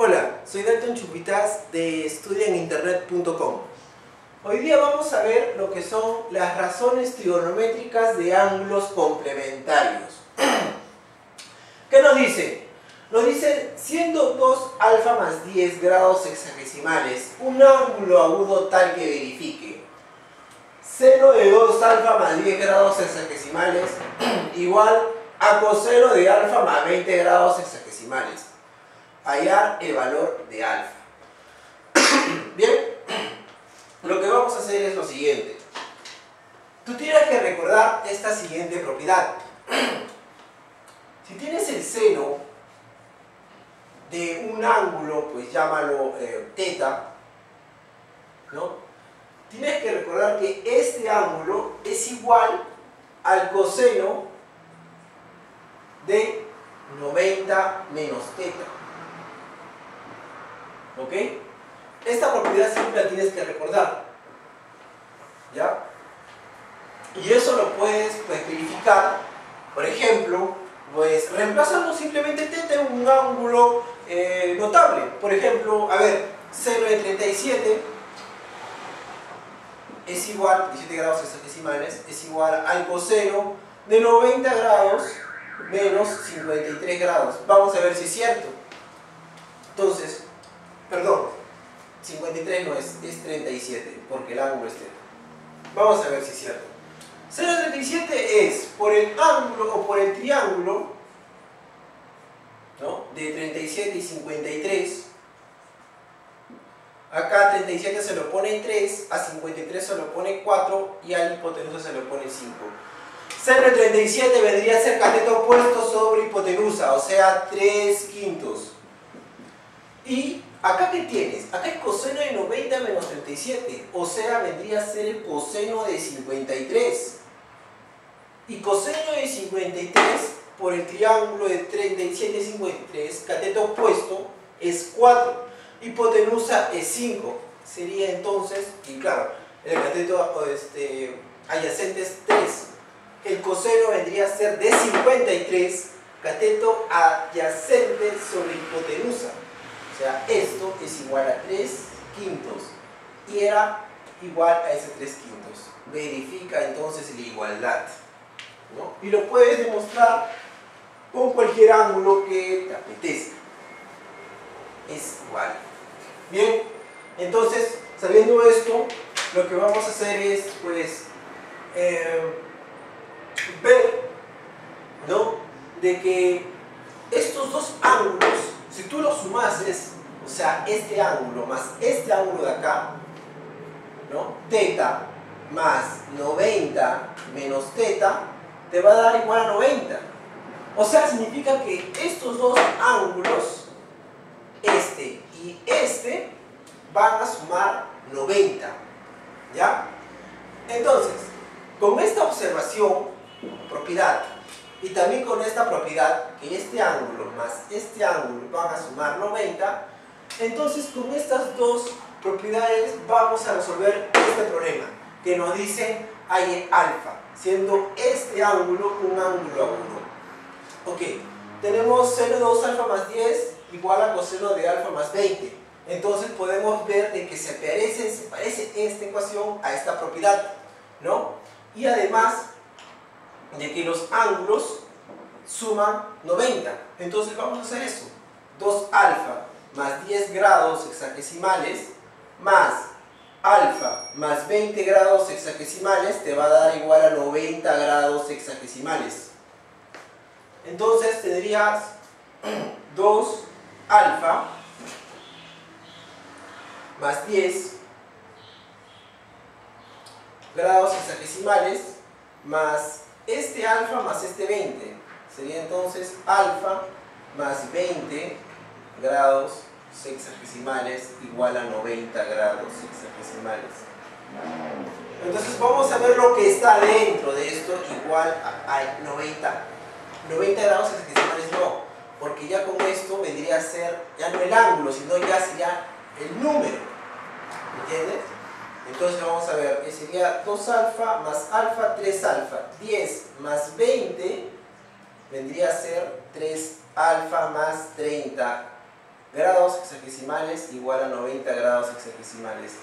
Hola, soy Dalton Chupitas de estudiaeninternet.com. Hoy día vamos a ver lo que son las razones trigonométricas de ángulos complementarios. ¿Qué nos dice? Nos dice, siendo 2 alfa más 10 grados sexagesimales, un ángulo agudo tal que verifique seno de 2 alfa más 10 grados sexagesimales igual a coseno de alfa más 20 grados sexagesimales. Hallar el valor de alfa. Bien, lo que vamos a hacer es lo siguiente. Tú tienes que recordar esta siguiente propiedad. Si tienes el seno de un ángulo, pues llámalo teta, ¿no? Tienes que recordar que este ángulo es igual al coseno de 90 menos teta. ¿Ok? Esta propiedad siempre la tienes que recordar. ¿Ya? Y eso lo puedes verificar, por ejemplo, pues reemplazando simplemente teta en un ángulo notable. Por ejemplo, a ver, seno de 37 es igual, 17 grados sexagesimales, es igual al coseno de 90 grados menos 53 grados. Vamos a ver si es cierto. Entonces, perdón, 53 no es 37, porque el ángulo es teta. Vamos a ver si es cierto. Seno de 37 es por el ángulo o por el triángulo, ¿no?, de 37 y 53. Acá 37 se lo pone 3, a 53 se lo pone 4 y al hipotenusa se lo pone 5. Seno de 37 vendría a ser cateto opuesto sobre hipotenusa, o sea 3/5. Y acá, ¿qué tienes? Acá es coseno de 90 menos 37, o sea vendría a ser el coseno de 53. Y coseno de 53 por el triángulo de 37 y 53, cateto opuesto es 4, hipotenusa es 5. Sería entonces, y claro, el cateto adyacente es 3. El coseno vendría a ser de 53, cateto adyacente sobre hipotenusa. O sea, esto es igual a 3/5 y era igual a ese 3/5. Verifica entonces la igualdad, ¿no? Y lo puedes demostrar con cualquier ángulo que te apetezca. Es igual. Bien, entonces, sabiendo esto, lo que vamos a hacer es, pues, ver, ¿no?, de que estos dos ángulos, si tú los sumases, o sea, este ángulo más este ángulo de acá, ¿no?, teta más 90 menos teta, te va a dar igual a 90. O sea, significa que estos dos ángulos, este y este, van a sumar 90. ¿Ya? Entonces, con esta observación, propiedad, y también con esta propiedad, que este ángulo más este ángulo van a sumar 90, entonces con estas dos propiedades vamos a resolver este problema, que nos dice hallar alfa, siendo este ángulo un ángulo agudo. Ok, tenemos seno de 2 alfa más 10 igual a coseno de alfa más 20. Entonces podemos ver de que se parece esta ecuación a esta propiedad, ¿no? Y además de que los ángulos suman 90. Entonces vamos a hacer eso. 2 alfa más 10 grados sexagesimales más alfa más 20 grados sexagesimales te va a dar igual a 90 grados sexagesimales. Entonces tendrías 2 alfa más 10 grados sexagesimales más este alfa más este 20. Sería entonces alfa más 20 grados sexagesimales igual a 90 grados sexagesimales. Entonces vamos a ver lo que está dentro de esto igual a 90 grados sexagesimales no, porque ya con esto vendría a ser ya no el ángulo, sino ya sería el número. ¿Entiendes? Entonces vamos a ver, que sería 2 alfa más alfa, 3 alfa. 10 más 20 vendría a ser 3 alfa más 30 grados hexagesimales igual a 90 grados hexagesimales.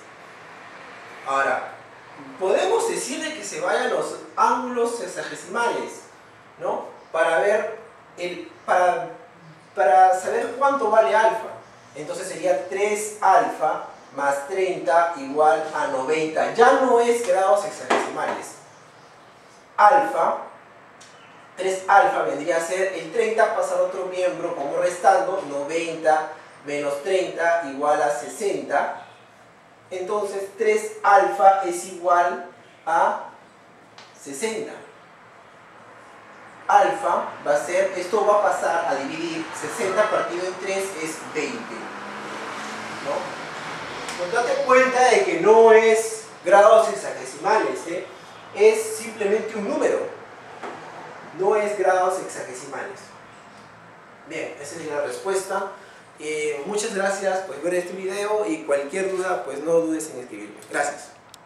Ahora, podemos decir de que se vayan los ángulos hexagesimales, ¿no? Para ver para saber cuánto vale alfa. Entonces sería 3 alfa más 30 igual a 90. Ya no es grados hexagesimales. Alfa, 3 alfa vendría a ser el 30 pasar a otro miembro como restando, 90 menos 30 igual a 60. Entonces 3 alfa es igual a 60. Alfa va a ser, esto va a pasar a dividir 60 partido en 3 es 20, ¿no? Pues date cuenta de que no es grados hexagesimales, es simplemente un número, no es grados hexagesimales. Bien, esa es la respuesta. Muchas gracias por ver este video y cualquier duda pues no dudes en escribirme. Gracias.